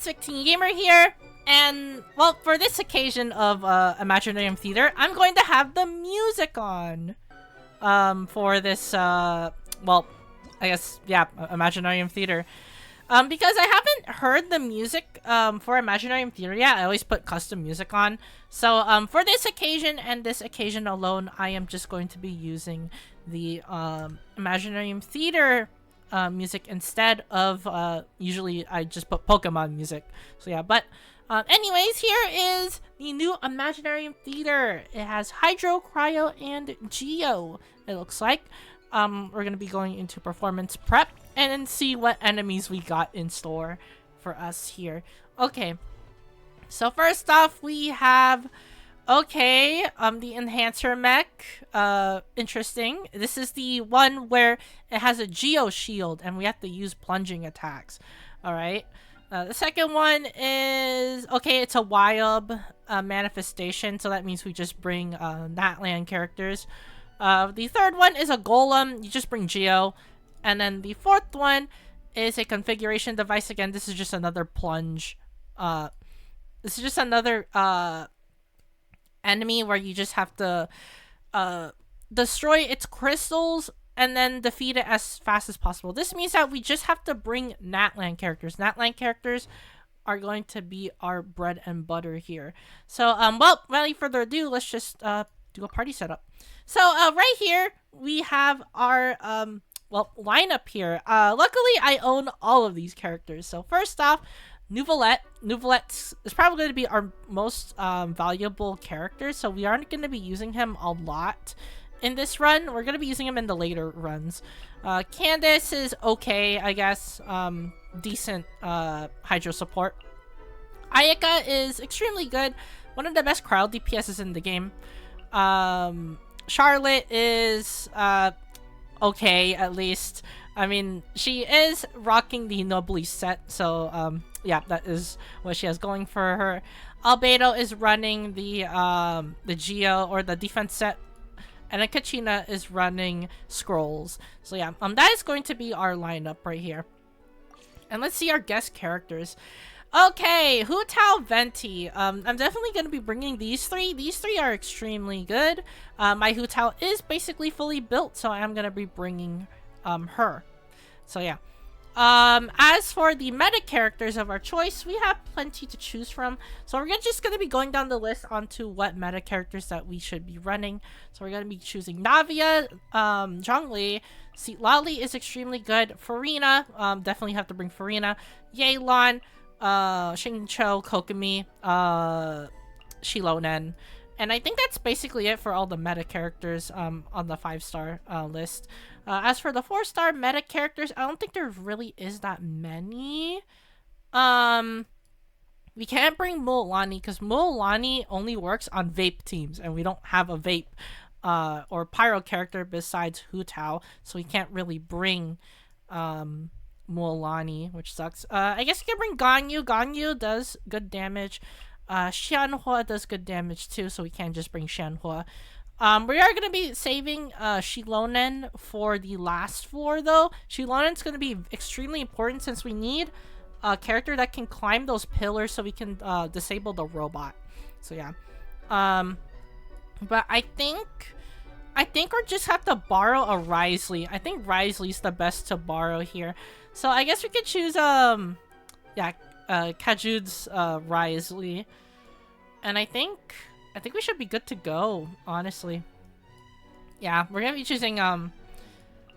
Toxic Teen Gamer here, and well, for this occasion of Imaginarium Theater, I'm going to have the music on. For this well, I guess yeah, Imaginarium Theater. Because I haven't heard the music for Imaginarium Theater yet. I always put custom music on. So for this occasion and this occasion alone, I am just going to be using the Imaginarium Theater music instead of usually I just put Pokemon music. So yeah, but anyways, here is the new Imaginarium Theater. It has Hydro, Cryo, and Geo, it looks like. We're gonna be going into performance prep and then see what enemies we got in store for us here. Okay, so first off we have the enhancer mech. Interesting. This is the one where it has a Geo shield and we have to use plunging attacks. Alright. The second one is it's a wild manifestation, so that means we just bring Natland characters. The third one is a golem. You just bring Geo. And then the fourth one is a configuration device. Again, this is just another plunge. This is just another enemy where you just have to destroy its crystals and then defeat it as fast as possible. This means that we just have to bring Natland characters. Natland characters are going to be our bread and butter here. So, well, without further ado, let's just do a party setup. So, right here, we have our, lineup here. Luckily, I own all of these characters. So, first off, Nouvelette. Nouvelette is probably going to be our most valuable character, so we aren't going to be using him a lot in this run. We're going to be using him in the later runs. Candace is okay, I guess. Decent Hydro support. Ayaka is extremely good. One of the best crowd DPSs in the game. Charlotte is okay, at least. I mean, she is rocking the Nobly set, so yeah, that is what she has going for her. Albedo is running the Geo or the defense set, and then Kachina is running Scrolls. So yeah, that is going to be our lineup right here. And let's see our guest characters. Okay, Hu Tao Venti. I'm definitely going to be bringing these three. These three are extremely good. My Hu Tao is basically fully built, so I'm going to be bringing her. So yeah. As for the meta characters of our choice, we have plenty to choose from. So we're just going to be going down the list onto what meta characters that we should be running. So we're going to be choosing Navia, Zhongli. Lali is extremely good. Farina, definitely have to bring Farina. Yelan, Xingqiu, Kokomi, Shilonen. And I think that's basically it for all the meta characters on the 5-star list. As for the 4-star meta characters, I don't think there really is that many. We can't bring Mualani because Mualani only works on vape teams, and we don't have a vape or pyro character besides Hu Tao, so we can't really bring Mualani, which sucks. I guess we can bring Ganyu. Ganyu does good damage. Xianhua does good damage too, so we can't just bring Xianhua. We are going to be saving Shilonen for the last floor, though. Shilonen's going to be extremely important since we need a character that can climb those pillars so we can disable the robot. So yeah. But I think we just have to borrow a Risley. I think Risley's the best to borrow here. So I guess we could choose Kajud's Risley. And I think we should be good to go, honestly. Yeah, we're gonna be choosing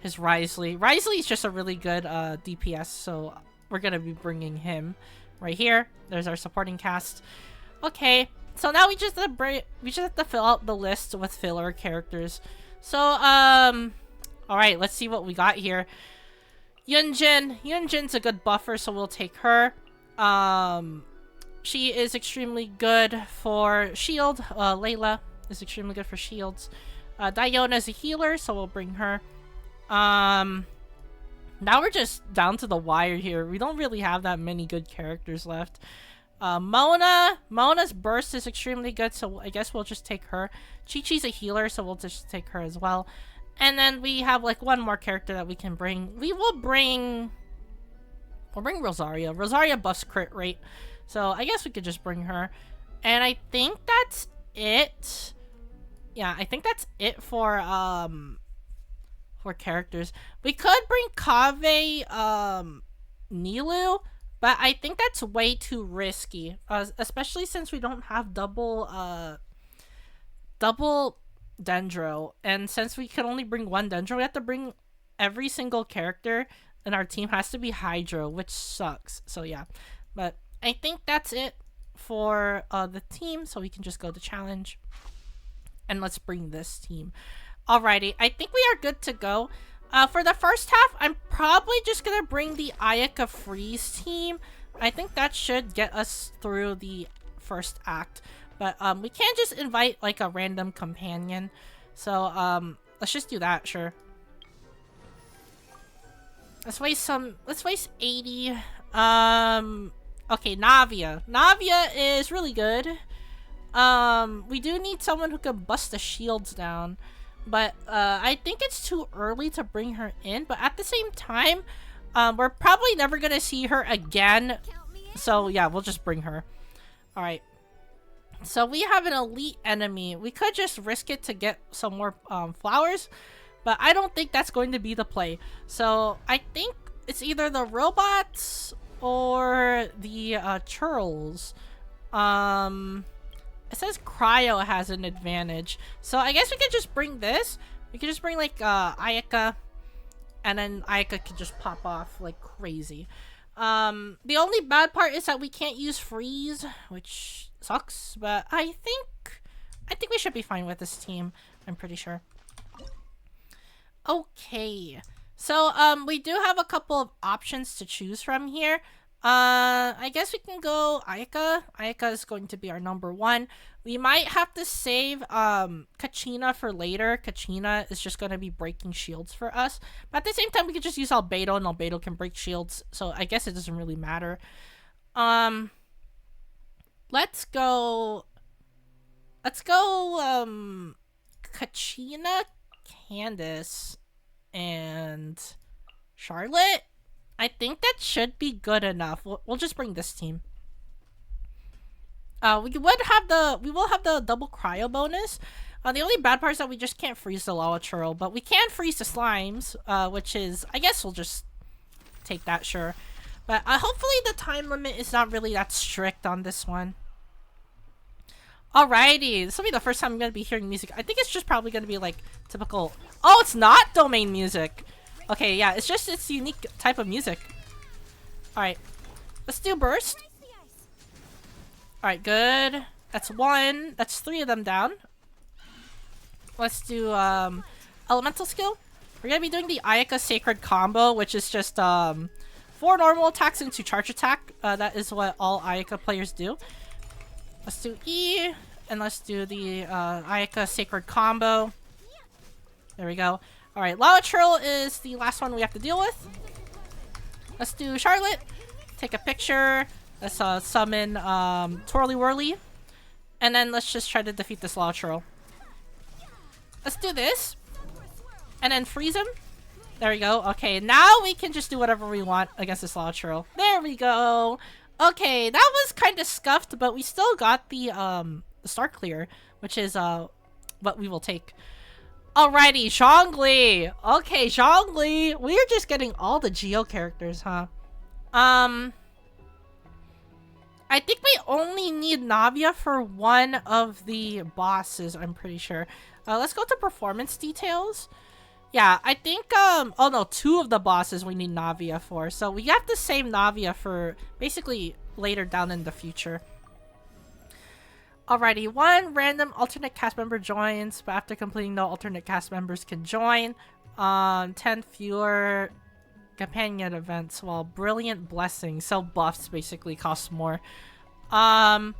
his Risley. Risley is just a really good DPS, so we're gonna be bringing him right here. There's our supporting cast. Okay, so now we just have to fill out the list with filler characters. So all right, let's see what we got here. Yunjin's a good buffer, so we'll take her. She is extremely good for shield. Layla is extremely good for shields. Diona is a healer, so we'll bring her. Now we're just down to the wire here. We don't really have that many good characters left. Mona's burst is extremely good, so I guess we'll just take her. Chi-Chi's a healer, so we'll just take her as well. And then we have like one more character that we can bring. We will bring We'll bring Rosaria. Rosaria buffs crit rate. So I guess we could just bring her. And I think that's it. Yeah, I think that's it for characters. We could bring Kaveh, Nilu, but I think that's way too risky. Especially since we don't have double Dendro. And since we can only bring one Dendro, we have to bring every single character and our team has to be Hydro, which sucks. So yeah. But I think that's it for the team, so we can just go to challenge. And let's bring this team. Alrighty, I think we are good to go. For the first half, I'm probably just gonna bring the Ayaka Freeze team. I think that should get us through the first act. But we can't just invite like a random companion. So let's just do that, sure. Let's waste 80. Okay, Navia. Navia is really good. We do need someone who can bust the shields down. But I think it's too early to bring her in. But at the same time, we're probably never gonna see her again. So yeah, we'll just bring her. Alright. So we have an elite enemy. We could just risk it to get some more flowers. But I don't think that's going to be the play. So I think it's either the robots or the churls. It says Cryo has an advantage. So I guess we could just bring this. We could just bring like Ayaka. And then Ayaka could just pop off like crazy. The only bad part is that we can't use freeze, which sucks. But I think we should be fine with this team. I'm pretty sure. Okay. So we do have a couple of options to choose from here. I guess we can go Ayaka. Ayaka is going to be our number 1. We might have to save Kachina for later. Kachina is just going to be breaking shields for us. But at the same time, we could just use Albedo, and Albedo can break shields. So I guess it doesn't really matter. Let's go Kachina, Candace, and Charlotte. I think that should be good enough. We'll just bring this team. We will have the double cryo bonus. The only bad part is that we just can't freeze the lava churl, but we can freeze the slimes, which is, I guess we'll just take that, sure. But hopefully the time limit is not really that strict on this one. Alrighty, this will be the first time I'm gonna be hearing music. I think it's just probably gonna be like typical. Oh, it's not domain music. Okay, yeah, it's unique type of music. Alright. Let's do burst. Alright, good. That's 1. That's 3 of them down. Let's do elemental skill. We're gonna be doing the Ayaka Sacred combo, which is just 4 normal attacks into charge attack. That is what all Ayaka players do. Let's do E, and let's do the Ayaka Sacred combo. There we go. Alright, Lava Churl is the last one we have to deal with. Let's do Charlotte. Take a picture. Let's summon Twirly Whirly. And then let's just try to defeat this Lava Churl. Let's do this. And then freeze him. There we go. Okay, now we can just do whatever we want against this Lava Churl. There we go. Okay, that was kind of scuffed, but we still got the Star Clear, which is what we will take. Alrighty, Zhongli. Okay, Zhongli. We're just getting all the Geo characters, huh? I think we only need Navia for one of the bosses, I'm pretty sure. Let's go to performance details. Yeah, I think, oh no, 2 of the bosses we need Navia for. So we have to save Navia for basically later down in the future. Alrighty, 1 random alternate cast member joins, but after completing, no alternate cast members can join. 10 fewer companion events, while Brilliant Blessing, so buffs basically cost more. I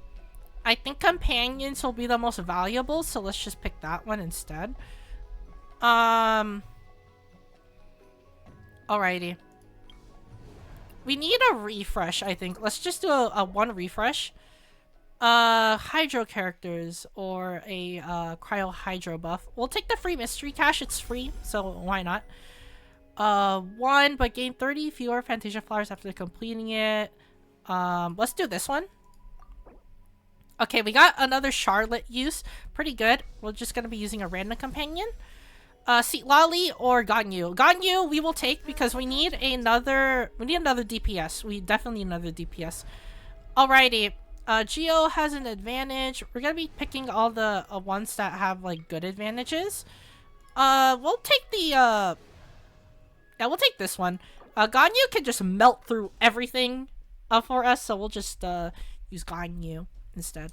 think companions will be the most valuable, so let's just pick that one instead. Alrighty. We need a refresh, I think. Let's just do a 1 refresh. Hydro characters or a cryo hydro buff. We'll take the free mystery cache, it's free, so why not? 1, but gain 30 fewer Fantasia Flowers after completing it. Let's do this one. Okay, we got another Charlotte use. Pretty good. We're just gonna be using a random companion. Seat Lolly or Ganyu. Ganyu we will take because we need another DPS. We definitely need another DPS. Alrighty. Geo has an advantage. We're gonna be picking all the ones that have like good advantages. We'll take the yeah, we'll take this one. Ganyu can just melt through everything for us, so we'll just use Ganyu instead.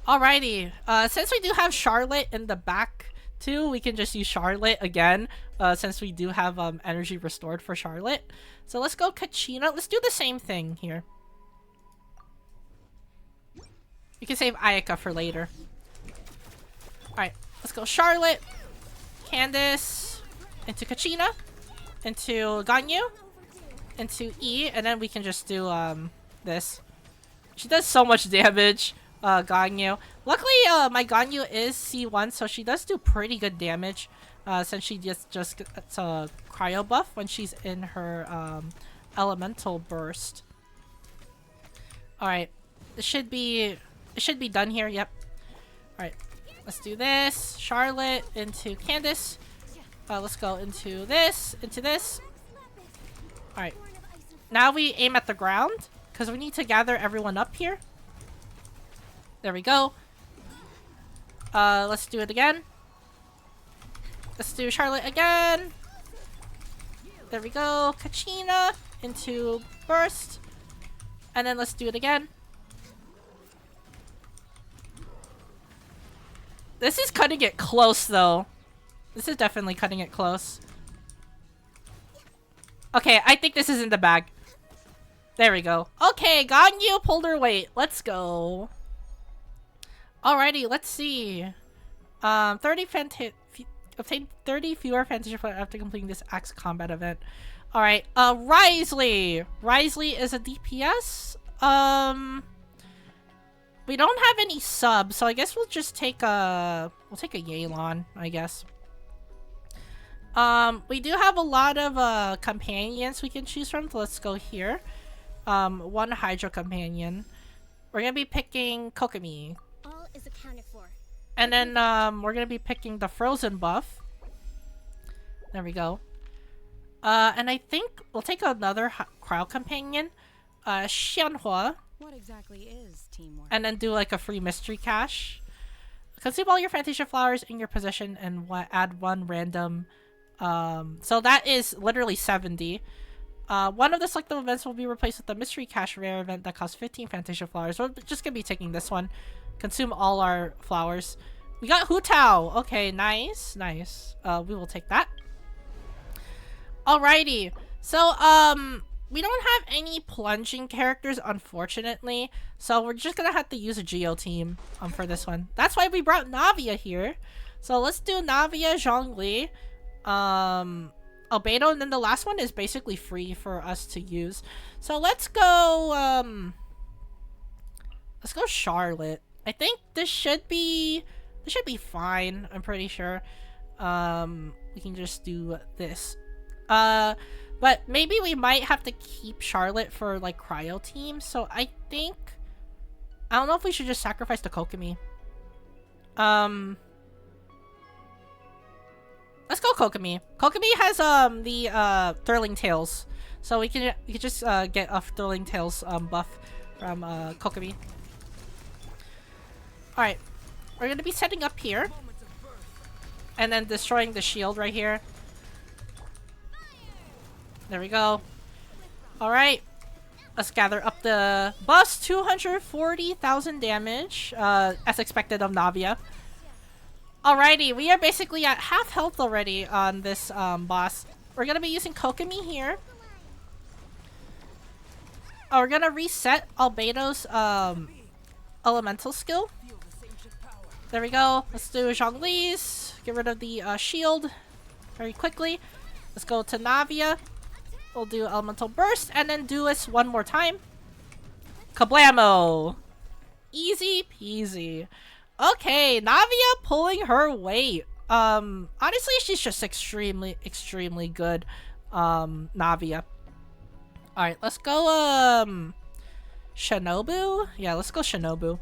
Alrighty. Since we do have Charlotte in the back too, we can just use Charlotte again, since we do have energy restored for Charlotte. So let's go Kachina. Let's do the same thing here. You can save Ayaka for later. Alright, let's go Charlotte, Candace, into Kachina, into Ganyu, into E, and then we can just do this. She does so much damage, Ganyu. Luckily, my Ganyu is C1, so she does do pretty good damage, since she just gets a cryo buff when she's in her elemental burst. Alright, it should be done here. Yep. Alright, let's do this. Charlotte into Candace. Let's go into this, Alright. Now we aim at the ground, because we need to gather everyone up here. There we go. Let's do it again. Let's do Charlotte again. There we go. Kachina into burst. And then let's do it again. This is cutting it close, though. This is definitely cutting it close. Okay, I think this is in the bag. There we go. Okay, Ganyu pulled her weight. Let's go. Alrighty, let's see. Obtain 30 fewer Fantasia Flowers after completing this Axe Combat event. Alright, Risley. Risley is a DPS. We don't have any subs, so I guess we'll just take a Yelan, I guess. We do have a lot of companions we can choose from, so let's go here. One Hydro companion. We're gonna be picking Kokomi. All is accounted for. And then we're gonna be picking the Frozen buff. There we go. And I think we'll take another crowd companion, Xianhua. What exactly is teamwork? And then do like a free mystery cache. Consume all your Fantasia Flowers in your possession and add one random. So that is literally 70. One of the selective events will be replaced with a mystery cache rare event that costs 15 Fantasia Flowers. We're just gonna be taking this one. Consume all our flowers. We got Hu Tao. Okay, nice, nice. We will take that. Alrighty. So, we don't have any plunging characters, unfortunately. So we're just gonna have to use a Geo team for this one. That's why we brought Navia here. So let's do Navia, Zhongli, Albedo, and then the last one is basically free for us to use. So let's go Charlotte. I think this should be fine, I'm pretty sure. We can just do this. But maybe we might have to keep Charlotte for, like, cryo team. So I think... I don't know if we should just sacrifice the Kokomi. Let's go Kokomi. Kokomi has, the, Thurling Tails. So we can just, get a Thurling Tails, buff from, Kokomi. Alright. We're gonna be setting up here. And then destroying the shield right here. There we go. Alright. Let's gather up the boss. 240,000 damage. As expected of Navia. Alrighty. We are basically at half health already on this boss. We're gonna be using Kokomi here. We're gonna reset Albedo's elemental skill. There we go. Let's do Zhongli's. Get rid of the shield very quickly. Let's go to Navia. We'll do Elemental Burst and then do this one more time. Kablamo! Easy peasy. Okay, Navia pulling her weight. Honestly, she's just extremely good. Navia. Alright, let's go, Shinobu? Yeah, let's go Shinobu.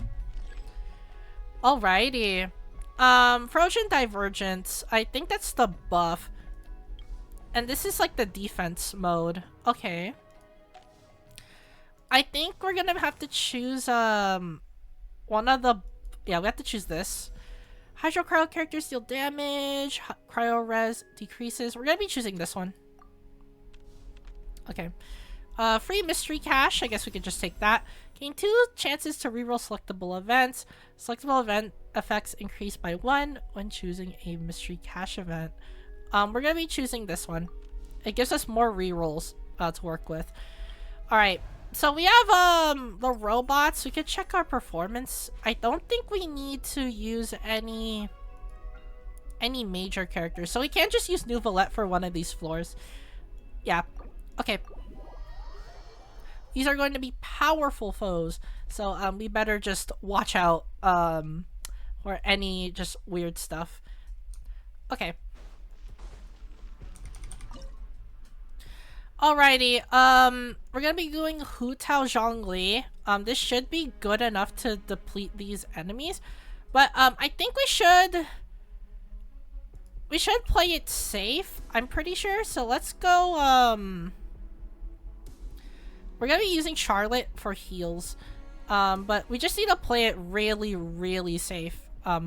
Alrighty. Frozen Divergence. I think that's the buff. And this is like the defense mode. Okay. I think we're gonna have to choose, one of the... Yeah, we have to choose this. Hydro Cryo characters deal damage. Cryo Res decreases. We're gonna be choosing this one. Okay. Free Mystery Cache. I guess we could just take that. Gain 2 chances to reroll selectable events. Selectable event effects increase by 1 when choosing a Mystery Cache event. We're gonna be choosing this one. It gives us more rerolls to work with. Alright. So we have the robots. We could check our performance. I don't think we need to use any major characters. So we can't just use Nouvellette for one of these floors. Yeah. Okay. These are going to be powerful foes. So we better just watch out for any just weird stuff. Okay. Alrighty, we're gonna be doing Hu Tao Zhongli. This should be good enough to deplete these enemies. But, I think we should play it safe, I'm pretty sure. So let's go, we're gonna be using Charlotte for heals. But we just need to play it really, really safe,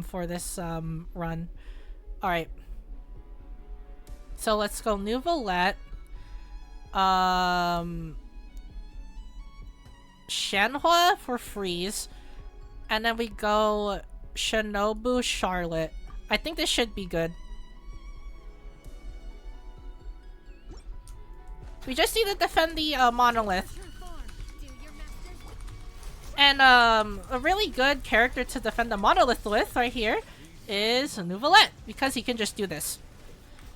for this, run. Alright. So let's go Nouvellette. Shenhua for freeze, and then we go Shinobu Charlotte. I think this should be good. We just need to defend the monolith. And a really good character to defend the monolith with right here is Nouvellette, because he can just do this.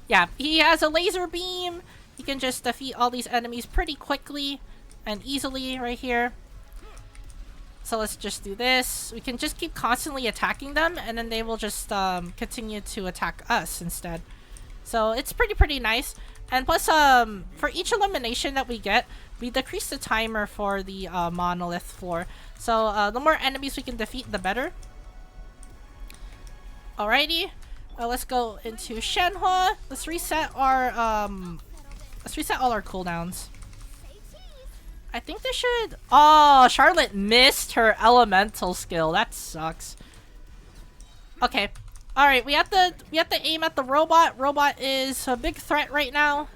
Yeah, he has a laser beam. He can just defeat all these enemies pretty quickly and easily right here. So let's just do this. We can just keep constantly attacking them, and then they will just continue to attack us instead. So it's pretty nice. And plus, for each elimination that we get, we decrease the timer for the monolith floor. So the more enemies we can defeat, the better. Alrighty. Let's go into Shenhua. Let's reset our let's reset all our cooldowns. I think this should... Oh, Charlotte missed her elemental skill. That sucks. Okay. Alright, we have to aim at the robot. Robot is a big threat right now.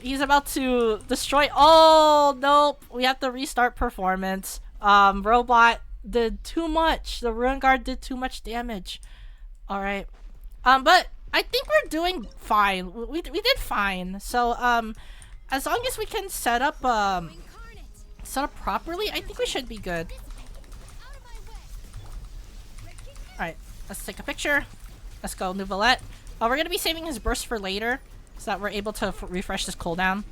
He's about to destroy... Oh, nope. We have to restart performance. Robot did too much. The Ruin Guard did too much damage. Alright. But I think we're doing fine. We did fine. So, as long as we can set up properly, I think we should be good. Alright, let's take a picture. Let's go, Nouvellette. We're gonna be saving his burst for later, so that we're able to refresh this cooldown.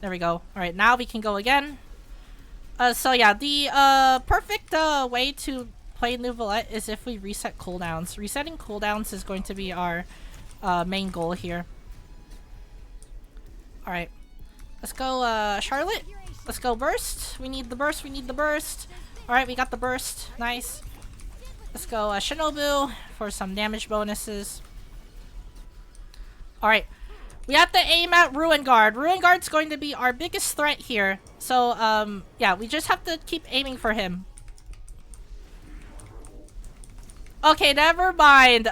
There we go. Alright, now we can go again. So yeah, the perfect way to play Nouvellette is if we reset cooldowns. Resetting cooldowns is going to be our main goal here. Alright. Let's go Charlotte. Let's go burst. We need the burst. We need the burst. Alright, we got the burst. Nice. Let's go Shinobu for some damage bonuses. Alright. We have to aim at Ruin Guard. Ruin Guard's going to be our biggest threat here. So, yeah, we just have to keep aiming for him. Okay, never mind.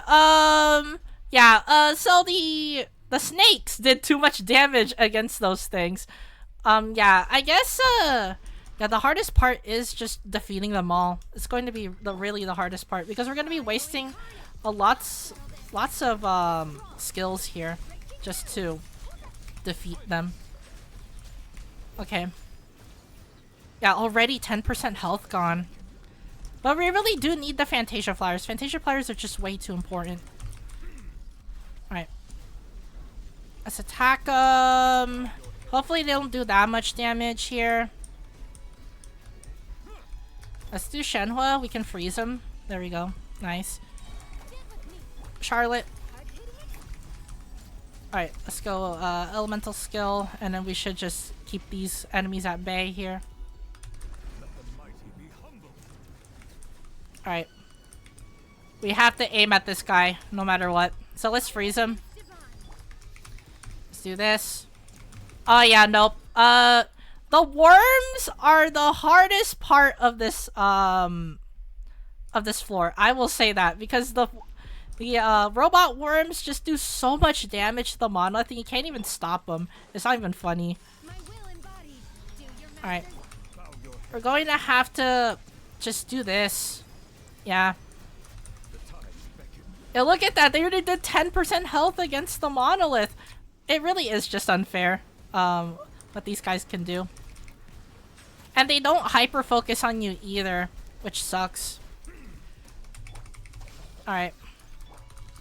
Yeah, so the snakes did too much damage against those things. Yeah, I guess, yeah, the hardest part is just defeating them all. It's going to be really the hardest part, because we're going to be wasting lots of, skills here just to defeat them. Okay. Yeah, already 10% health gone. But we really do need the Fantasia Flowers. Fantasia Flowers are just way too important. Alright. Let's attack them. Hopefully they don't do that much damage here. Let's do Shenhua. We can freeze him. There we go. Nice. Charlotte. Alright, let's go elemental skill, and then we should just keep these enemies at bay here. Alright. We have to aim at this guy, no matter what. So let's freeze him. Let's do this. Oh yeah, nope. The worms are the hardest part of this floor. I will say that, because the robot worms just do so much damage to the monolith and you can't even stop them. It's not even funny. Alright. We're going to have to just do this. Yeah. Yeah, look at that. They already did 10% health against the monolith. It really is just unfair what these guys can do. And they don't hyper-focus on you either, which sucks. Alright.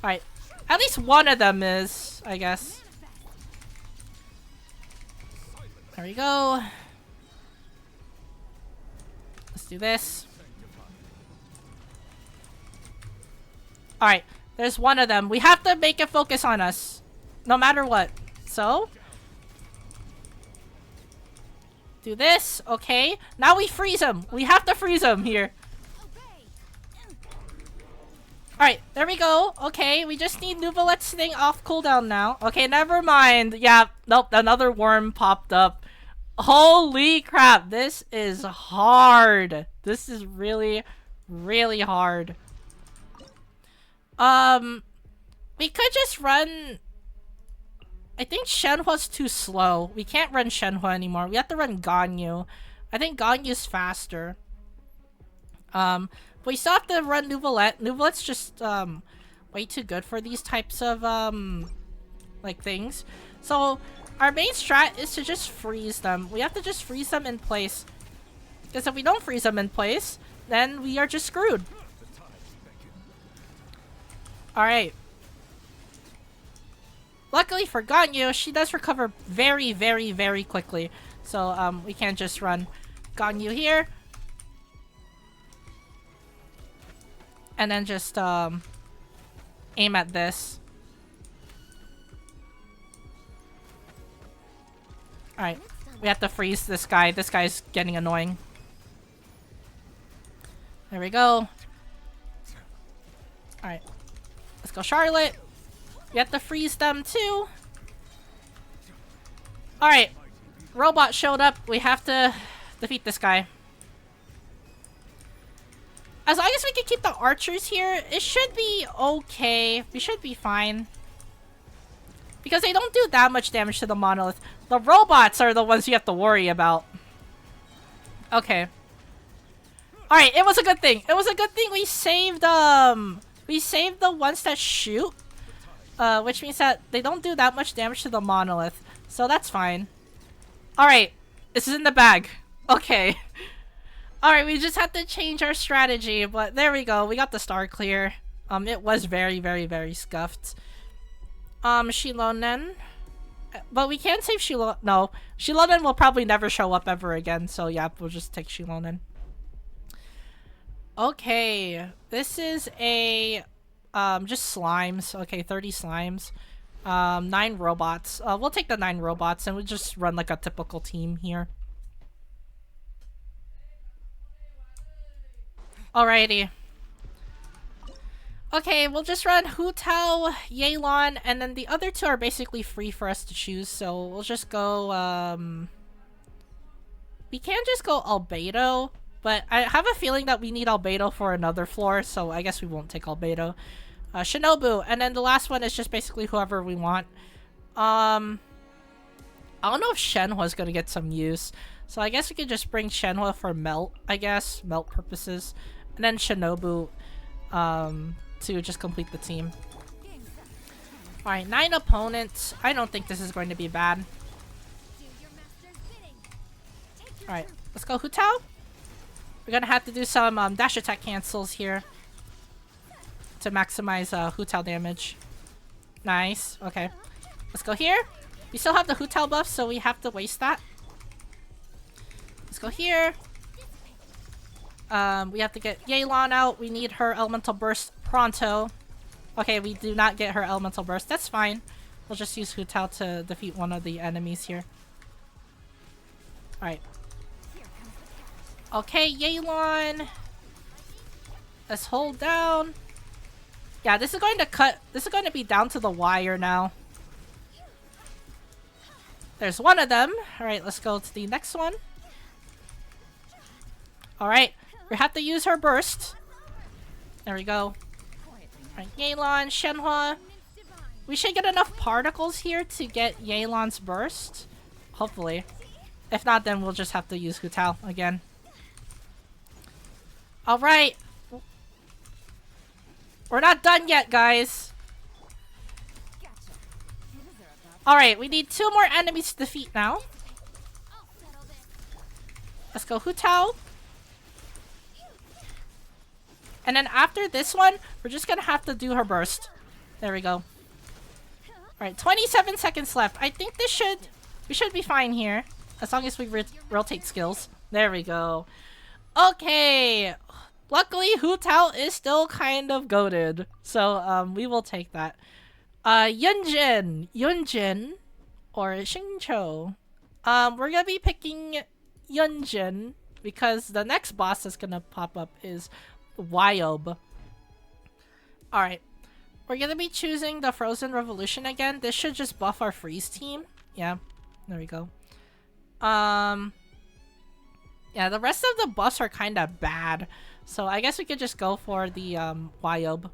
Alright. At least one of them is, I guess. There we go. Let's do this. Alright. There's one of them. We have to make it focus on us. No matter what. So. Do this. Okay. Now we freeze him. We have to freeze him here. Alright, there we go. Okay, we just need Nuvolet's thing off cooldown now. Okay, never mind. Yeah, nope, another worm popped up. Holy crap, this is hard. This is really, really hard. We could just run... I think Shenhua's too slow. We can't run Shenhua anymore. We have to run Ganyu. I think Ganyu's faster. We still have to run Nuvolette. Nuvolette's just, way too good for these types of, like, things. So, our main strat is to just freeze them. We have to just freeze them in place. Because if we don't freeze them in place, then we are just screwed. Alright. Luckily for Ganyu, she does recover very, very, very quickly. So, we can't just run Ganyu here. And then just, aim at this. Alright. We have to freeze this guy. This guy's getting annoying. There we go. Alright. Let's go Charlotte. We have to freeze them too. Alright. Robot showed up. We have to defeat this guy. As long as we can keep the archers here, it should be okay. We should be fine. Because they don't do that much damage to the monolith. The robots are the ones you have to worry about. Okay. Alright, it was a good thing. It was a good thing we saved the ones that shoot. Which means that they don't do that much damage to the monolith. So that's fine. Alright. This is in the bag. Okay. Alright, we just have to change our strategy, but there we go. We got the star clear. It was very, very, very scuffed. Shilonen. But we can't save Shilonen. No. Shilonen will probably never show up ever again, so yeah, we'll just take Shilonen. Okay. This is a... just slimes. Okay, 30 slimes. 9 robots. We'll take the 9 robots and we'll just run like a typical team here. Alrighty. Okay, we'll just run Hu Tao, Yelan, and then the other 2 are basically free for us to choose, so we'll just go, we can just go Albedo, but I have a feeling that we need Albedo for another floor, so I guess we won't take Albedo. Shinobu, and then the last one is just basically whoever we want. I don't know if Shenhua's gonna get some use, so I guess we could just bring Shenhua for Melt, I guess, Melt purposes. And then Shinobu, to just complete the team. Alright, 9 opponents. I don't think this is going to be bad. Alright, let's go Hu Tao. We're gonna have to do some dash attack cancels here to maximize Hu Tao damage. Nice, okay. Let's go here. We still have the Hu Tao buff, so we have to waste that. Let's go here. We have to get Yelan out. We need her elemental burst pronto. Okay, we do not get her elemental burst. That's fine. We'll just use Hu Tao to defeat one of the enemies here. Alright. Okay, Yelan. Let's hold down. Yeah, this is going to be down to the wire now. There's one of them. Alright, let's go to the next one. Alright, we have to use her burst. There we go. Alright, Yelan, Shenhua. We should get enough particles here to get Yelan's burst. Hopefully. If not, then we'll just have to use Hu Tao again. Alright. We're not done yet, guys. Alright, we need 2 more enemies to defeat now. Let's go Hu Tao. And then after this one, we're just gonna have to do her burst. There we go. Alright, 27 seconds left. I think we should be fine here. As long as we rotate skills. There we go. Okay. Luckily, Hu Tao is still kind of goated. So, we will take that. Yunjin, or Xingqiu. We're gonna be picking Yunjin because the next boss that's gonna pop up is Wyob. Alright. We're gonna be choosing the Frozen Revolution again. This should just buff our freeze team. Yeah. There we go. Yeah, the rest of the buffs are kinda bad. So I guess we could just go for the Wyob.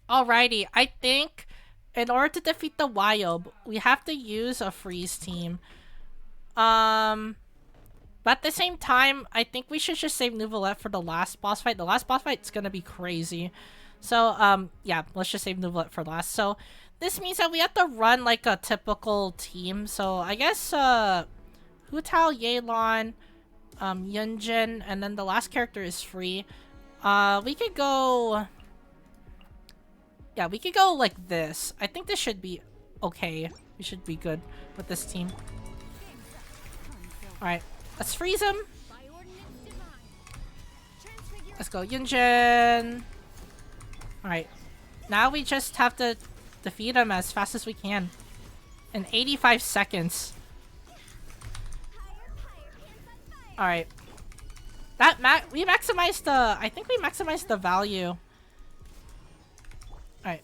Alrighty, I think in order to defeat the Wyob, we have to use a freeze team. But at the same time, I think we should just save Nouvelette for the last boss fight. The last boss fight's gonna be crazy. So, yeah, let's just save Nouvelette for last. So, this means that we have to run like a typical team. So, I guess, Hu Tao, Yelan, Yunjin, and then the last character is free. We could go... Yeah, we could go like this. I think this should be okay. We should be good with this team. Alright, let's freeze him. Let's go Yunjin. Alright, now we just have to defeat him as fast as we can. In 85 seconds. Alright. We maximized the... I think we maximized the value. Alright.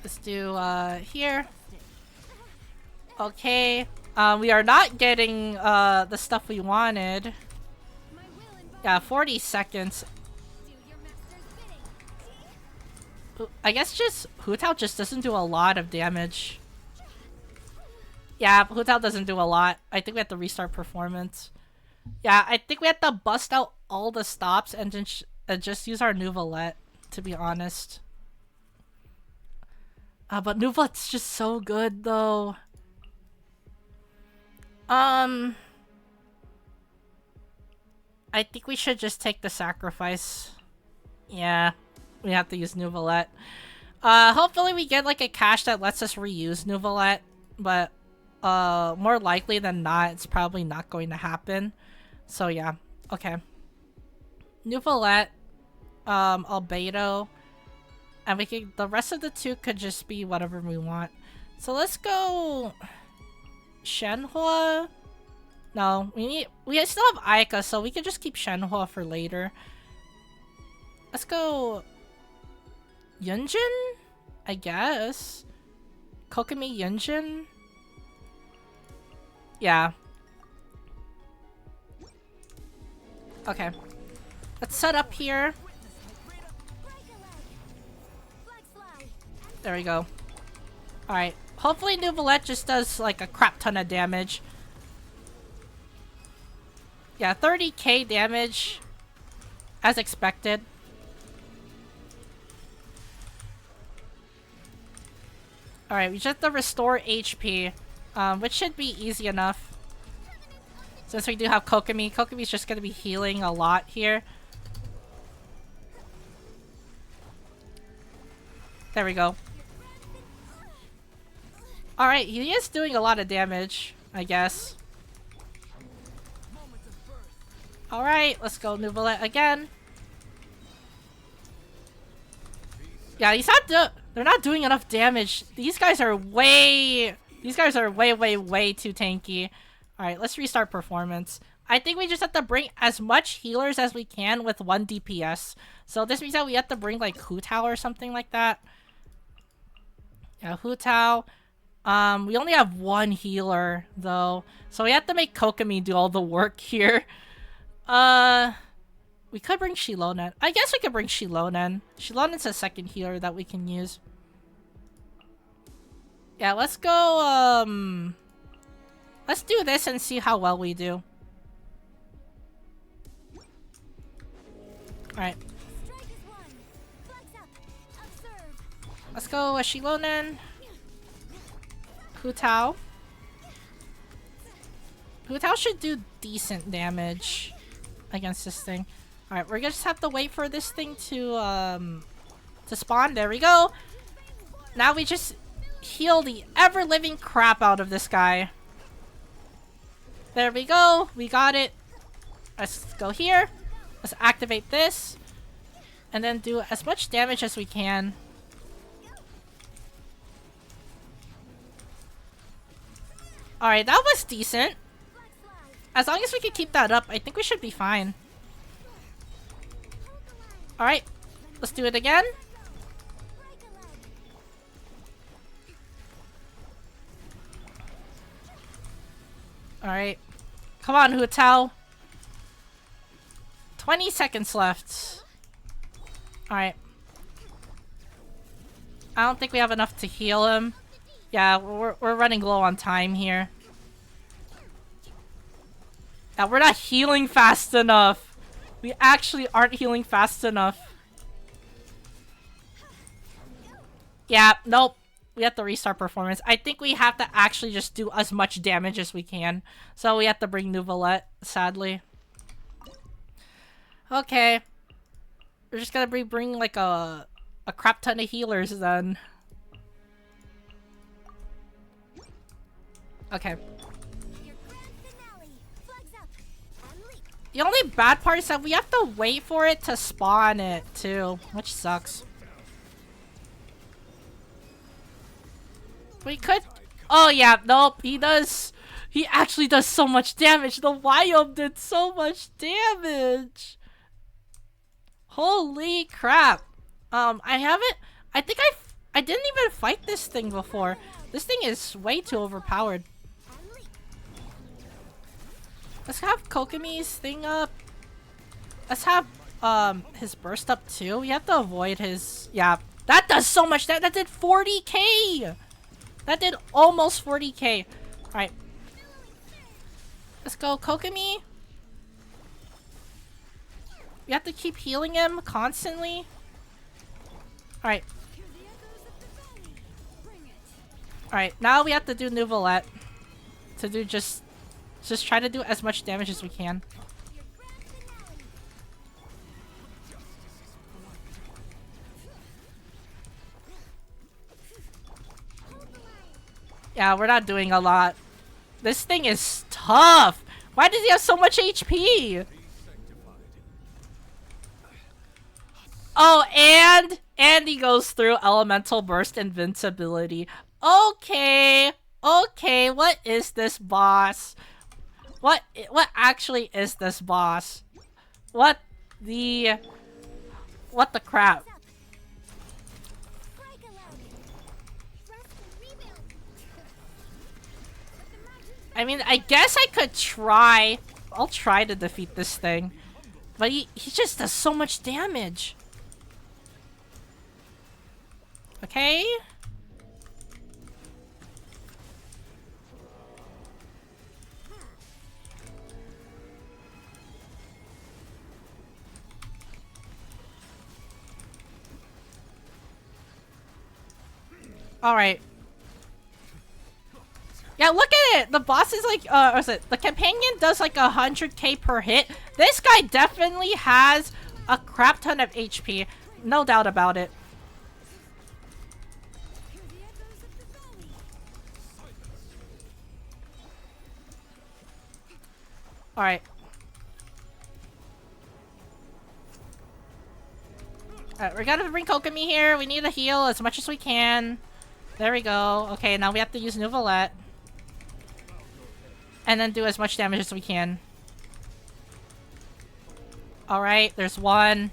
Let's do, here. Okay. We are not getting, the stuff we wanted. Yeah, 40 seconds. I guess just... Hu Tao just doesn't do a lot of damage. Yeah, Hu Tao doesn't do a lot. I think we have to restart performance. Yeah, I think we have to bust out all the stops and just use our Nouvelette, to be honest. But Nouvelette's just so good, though. I think we should just take the sacrifice. Yeah, we have to use Nouvelette. Hopefully we get like a cache that lets us reuse Nouvelette, but more likely than not, it's probably not going to happen. So yeah, okay. Nouvelette, Albedo, and the rest of the 2 could just be whatever we want. So let's go Shenhua. No, we still have Aika, so we can just keep Shenhua for later. Let's go Yunjin, I guess. Kokomi Yunjin. Yeah. Okay. Let's set up here. There we go. Alright. Hopefully Nouvelette just does like a crap ton of damage. Yeah, 30k damage. As expected. Alright, we just have to restore HP. Which should be easy enough. Since we do have Kokomi. Kokomi's just gonna be healing a lot here. There we go. Alright, he is doing a lot of damage, I guess. Alright, let's go Nuvolette again. Yeah, they're not doing enough damage. These guys are way too tanky. Alright, let's restart performance. I think we just have to bring as much healers as we can with 1 DPS. So this means that we have to bring like Hu Tao or something like that. Yeah, Hu Tao. We only have 1 healer though. So we have to make Kokomi do all the work here. We could bring Shilonen. I guess we could bring Shilonen. Shilonen's a second healer that we can use. Yeah, let's go, let's do this and see how well we do. Alright. Let's go with Shilonen. Hu Tao. Hu Tao should do decent damage against this thing. Alright, we're gonna just have to wait for this thing to spawn. There we go. Now we just heal the ever-living crap out of this guy. There we go. We got it. Let's go here. Let's activate this. And then do as much damage as we can. Alright, that was decent. As long as we can keep that up, I think we should be fine. Alright, let's do it again. Alright. Come on, Hu Tao. 20 seconds left. Alright. I don't think we have enough to heal him. Yeah, we're running low on time here. Yeah, we're not healing fast enough. We actually aren't healing fast enough. Yeah, nope. We have to restart performance. I think we have to actually just do as much damage as we can. So we have to bring Nuvolette, sadly. Okay. We're just gonna bring like a crap ton of healers then. Okay. The only bad part is that we have to wait for it to spawn it too, which sucks. We could... Oh yeah, nope, he does... He actually does so much damage. The Wyom did so much damage. Holy crap. I haven't... I think I didn't even fight this thing before. This thing is way too overpowered. Let's have Kokomi's thing up. Let's have his burst up too. We have to avoid his... Yeah, that does so much. That did 40k. That did almost 40k. Alright. Let's go Kokomi. We have to keep healing him constantly. Alright. Alright, now we have to do Nuvolette. To do just try to do as much damage as we can. Yeah, we're not doing a lot. This thing is tough. Why does he have so much HP? Oh, and he goes through Elemental Burst Invincibility. Okay. Okay, what is this boss? What actually is this boss? What the crap? I mean, I guess I could try. I'll try to defeat this thing. But he just does so much damage. Okay. Alright. Yeah, look at it! The boss is like, what was it? The companion does like 100k per hit. This guy definitely has a crap ton of HP. No doubt about it. Alright. Alright, we gotta bring Kokomi here. We need to heal as much as we can. There we go. Okay, now we have to use Nuvolette. And then do as much damage as we can. Alright, there's 1.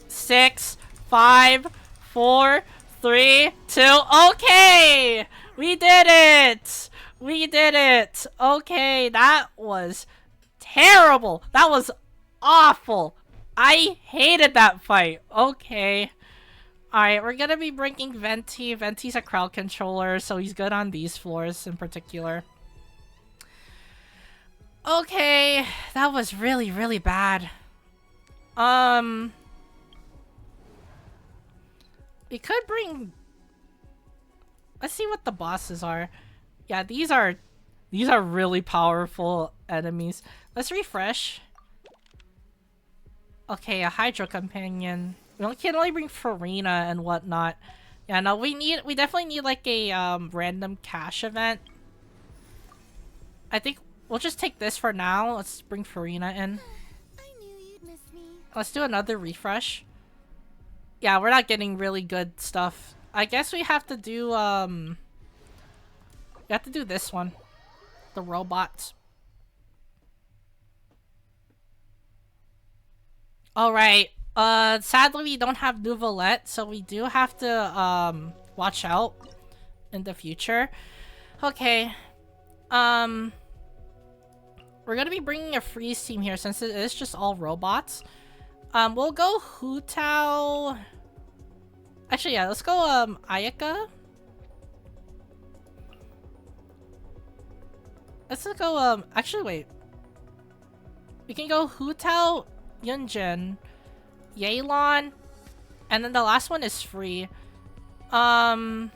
6, 5, 4, 3, 2. Okay! We did it! We did it! Okay, that was terrible. That was awful. I hated that fight. Okay. Alright, we're gonna be bringing Venti. Venti's a crowd controller, so he's good on these floors in particular. Okay, that was really, really bad. We could bring... Let's see what the bosses are. Yeah, these are really powerful enemies. Let's refresh. Okay, a Hydro Companion. We can only bring Farina and whatnot. Yeah, no, we definitely need like a random cash event. I think we'll just take this for now. Let's bring Farina in. I knew you'd miss me. Let's do another refresh. Yeah, we're not getting really good stuff. I guess we have to do we have to do this one. The robots. Alright. Sadly we don't have Nuvolette, so we do have to watch out in the future. Okay. We're gonna be bringing a freeze team here since it is just all robots. We'll go Hu Tao. Actually, yeah, let's go Ayaka. Let's go actually wait. We can go Hu Tao, Yunjin, Yelan, and then the last one is free. Let's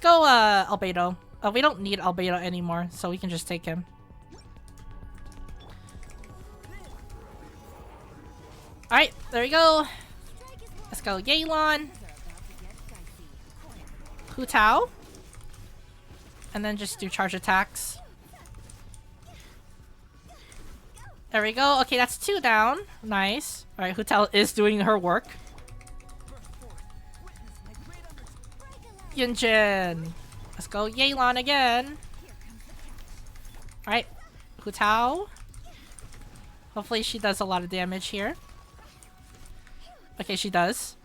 go Albedo. We don't need Albedo anymore, so we can just take him. Alright, there we go. Let's go Yelan. Hu Tao. And then just do charge attacks. There we go. Okay, that's 2 down. Nice. Alright, Hu Tao is doing her work. Yunjin. Let's go Yelan again. Alright, Hu Tao. Hopefully she does a lot of damage here. Okay, she does.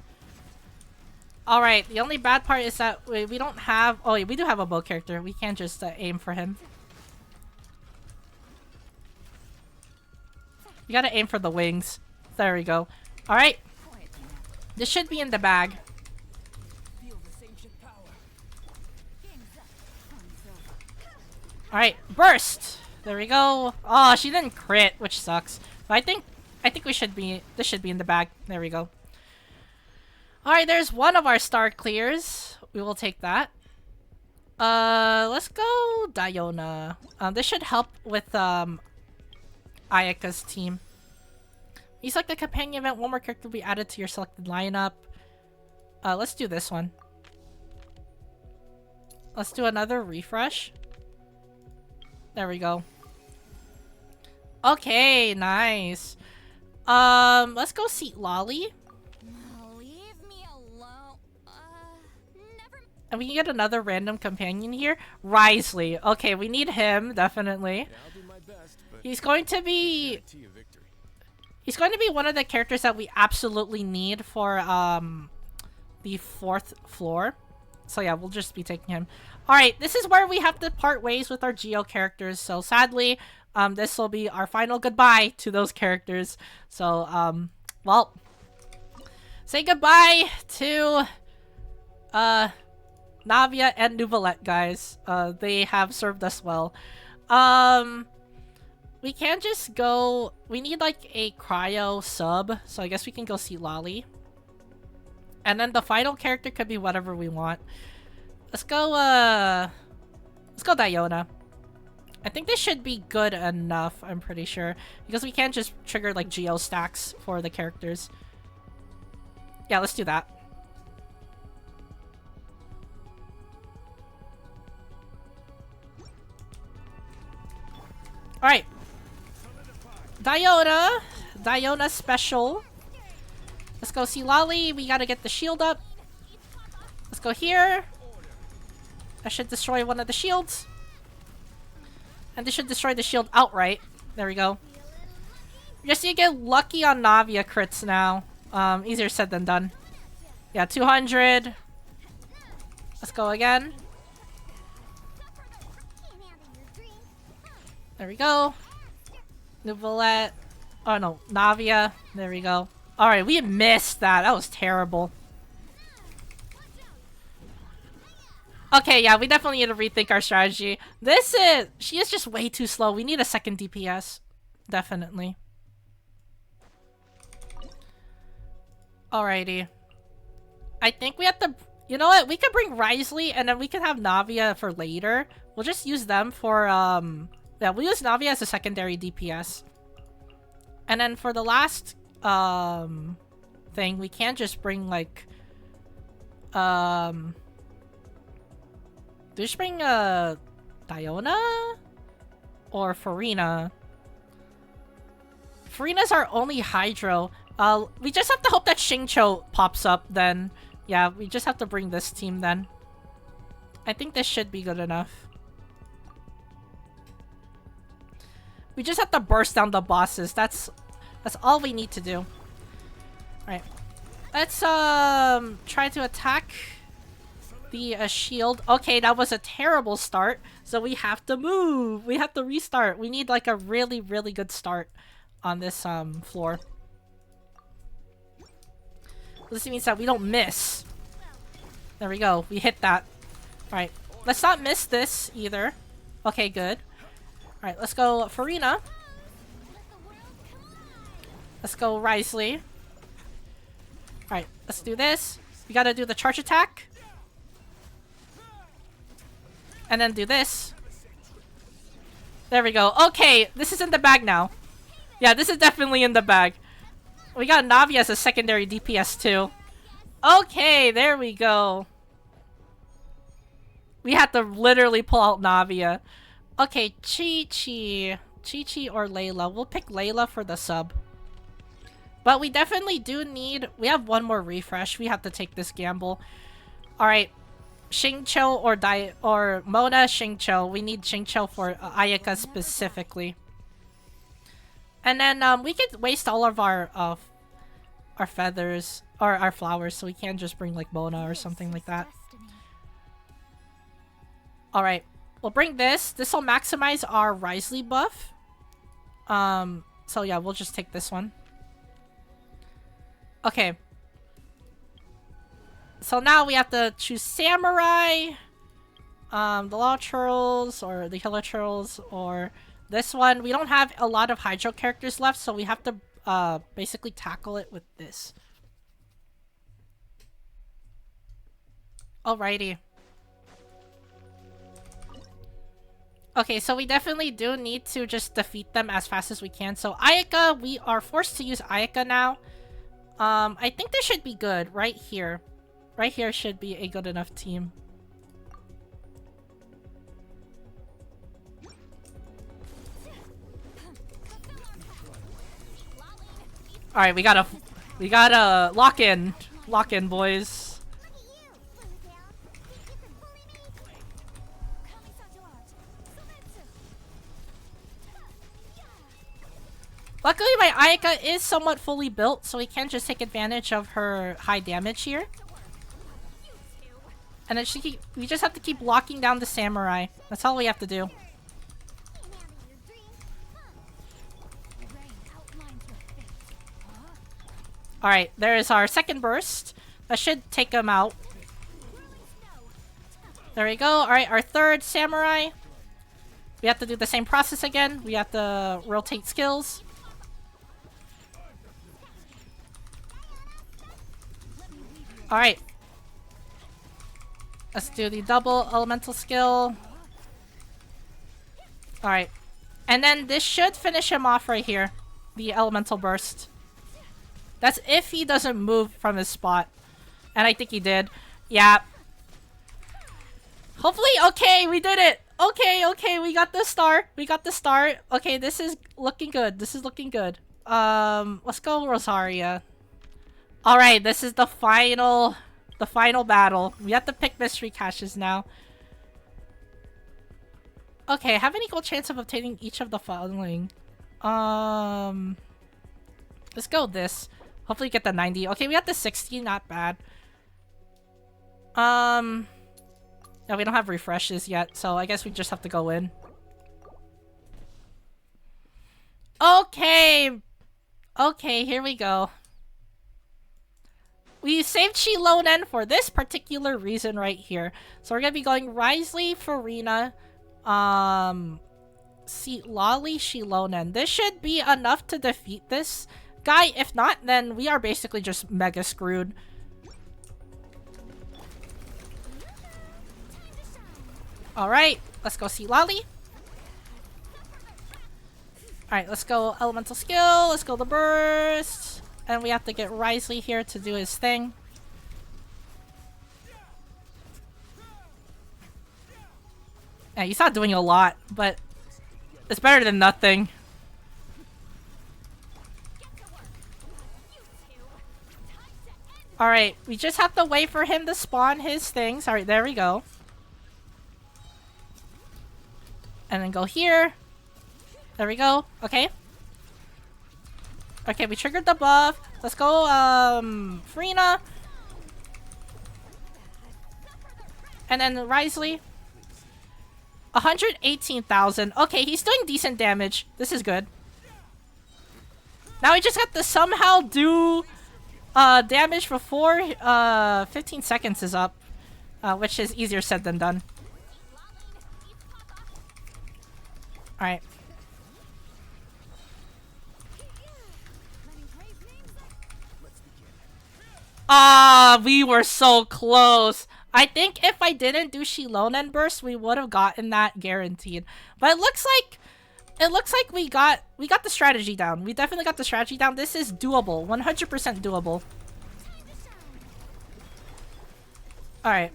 Alright, the only bad part is that we don't have... Oh, wait, we do have a bow character. We can't just aim for him. You gotta aim for the wings. There we go. Alright. This should be in the bag. Alright, burst! There we go. Oh, she didn't crit, which sucks. But I think we should be... This should be in the bag. There we go. Alright, there's one of our star clears. We will take that. Let's go Diona. This should help with Ayaka's team. You select the companion event, one more character will be added to your selected lineup. Let's do this one. Let's do another refresh. There we go. Okay, nice. Let's go seat Lolly. Leave me alone. Never. And we can get another random companion here. Risley. Okay, we need him, definitely. He's going to be... He's going to be one of the characters that we absolutely need for the 4th floor. So yeah, we'll just be taking him. Alright, this is where we have to part ways with our Geo characters. So sadly, this will be our final goodbye to those characters. So, well, say goodbye to Navia and Nuvolette, guys. They have served us well. We can't just go... We need like a cryo sub, so I guess we can go see Lolly. And then the final character could be whatever we want. Let's go Diona. I think this should be good enough, I'm pretty sure. Because we can't just trigger like geo stacks for the characters. Yeah, let's do that. Alright. Diona, Diona special. Let's go see Lolly. We gotta get the shield up. Let's go here. I should destroy one of the shields. And this should destroy the shield outright. There we go. Just you get lucky on Navia crits now. Easier said than done. Yeah, 200. Let's go again. There we go. Nuvolette. Oh no, Navia. There we go. Alright, we missed that. That was terrible. Okay, yeah, we definitely need to rethink our strategy. She is just way too slow. We need a second DPS. Definitely. Alrighty. I think we have to... You know what? We could bring Risley and then we can have Navia for later. We'll just use them for, yeah, we'll use Navia as a secondary DPS. And then for the last, thing, we can just bring, like, do we just bring, Diona? Or Farina? Farina's our only Hydro. We just have to hope that Xingqiu pops up then. Yeah, we just have to bring this team then. I think this should be good enough. We just have to burst down the bosses. That's all we need to do. Alright. Let's try to attack the shield. Okay, that was a terrible start. So we have to move. We have to restart. We need like a really, really good start on this floor. This means that we don't miss. There we go. We hit that. Alright. Let's not miss this either. Okay, good. Alright, let's go Farina. Let's go Risley. Alright, let's do this. We gotta do the charge attack. And then do this. There we go. Okay, this is in the bag now. Yeah, this is definitely in the bag. We got Navi as a secondary DPS too. Okay, there we go. We had to literally pull out Navia. Okay, Chi-Chi. Chi-Chi or Layla. We'll pick Layla for the sub. But we definitely do need... We have one more refresh. We have to take this gamble. Alright. Xingqiu or Mona Xingqiu. We need Xingqiu for Ayaka specifically. And then we could waste all of our feathers or our flowers, so we can't just bring like Mona or something like that. Alright. We'll bring this. This will maximize our Risley buff. So yeah, we'll just take this one. Okay. So now we have to choose Samurai, the Law Churls, or the Healer Churls, or this one. We don't have a lot of Hydro characters left, so we have to basically tackle it with this. Alrighty. Okay, so we definitely do need to just defeat them as fast as we can. So Ayaka, we are forced to use Ayaka now. I think this should be good right here. Right here should be a good enough team. Alright, we gotta lock in. Lock in, boys. Luckily, my Ayaka is somewhat fully built, so we can just take advantage of her high damage here. And then we just have to keep locking down the Samurai. That's all we have to do. Alright, there is our second burst. That should take him out. There we go. Alright, our third Samurai. We have to do the same process again. We have to rotate skills. Alright. Let's do the double elemental skill. Alright. And then this should finish him off right here. The elemental burst. That's if he doesn't move from his spot. And I think he did. Yeah. Hopefully, okay, we did it! Okay, we got the start. We got the start. Okay, this is looking good. This is looking good. Let's go Rosaria. Alright, this is the final battle. We have to pick mystery caches now. Okay, have an equal chance of obtaining each of the following. Let's go with this. Hopefully get the 90. Okay, we got the 60, not bad. No, we don't have refreshes yet, so I guess we just have to go in. Okay! Okay, here we go. We saved Shilonen for this particular reason right here. So we're gonna be going Risley, Farina, Lolly, Shilonen. This should be enough to defeat this guy. If not, then we are basically just mega screwed. Alright, let's go see Lolly. Alright, let's go Elemental Skill, let's go the Burst. And we have to get Risley here to do his thing. Yeah, he's not doing a lot, but it's better than nothing. Alright, we just have to wait for him to spawn his things. Alright, there we go. And then go here. There we go. Okay. Okay, we triggered the buff. Let's go, Farina. And then Risley. 118,000. Okay, he's doing decent damage. This is good. Now we just have to somehow do damage before 15 seconds is up. Which is easier said than done. Alright. Ah, we were so close. I think if I didn't do Shilonen burst, we would have gotten that guaranteed. But it looks like we got the strategy down. We definitely got the strategy down. This is doable. 100% doable. Alright.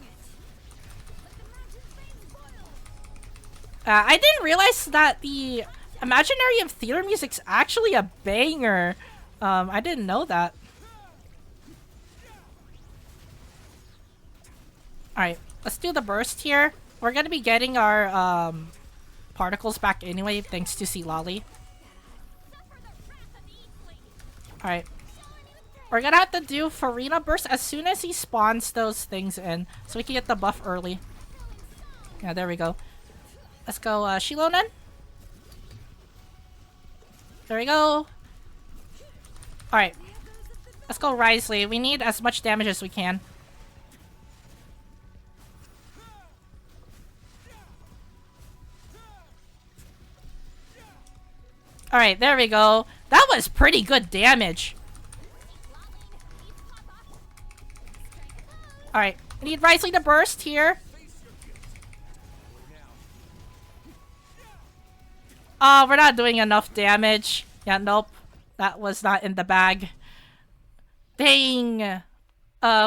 I didn't realize that the Imaginarium Theater music's actually a banger. I didn't know that. Alright, let's do the burst here. We're gonna be getting our particles back anyway, thanks to Lolly. Alright. We're gonna have to do Farina burst as soon as he spawns those things in, so we can get the buff early. Yeah, there we go. Let's go Shilonen. There we go. Alright. Let's go Risley. We need as much damage as we can. Alright, there we go. That was pretty good damage. Alright, I need Risley to burst here. Oh, we're not doing enough damage. Yeah, nope. That was not in the bag. Dang.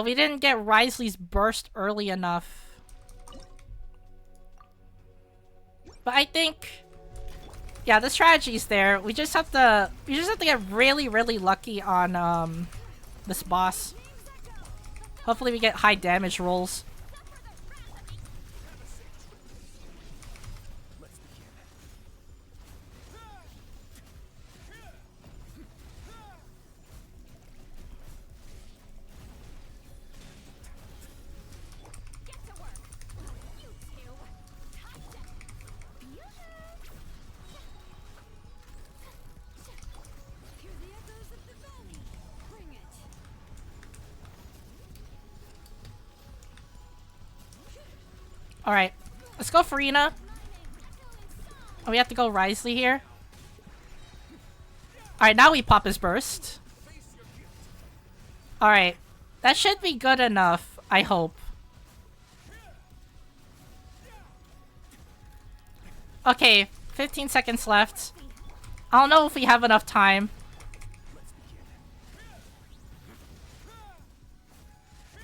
We didn't get Risley's burst early enough. But I think... yeah, the strategy's there. We just have to get really, really lucky on this boss. Hopefully we get high damage rolls. Alright, let's go Farina. Oh, we have to go Risley here. Alright, now we pop his burst. Alright, that should be good enough, I hope. Okay, 15 seconds left. I don't know if we have enough time.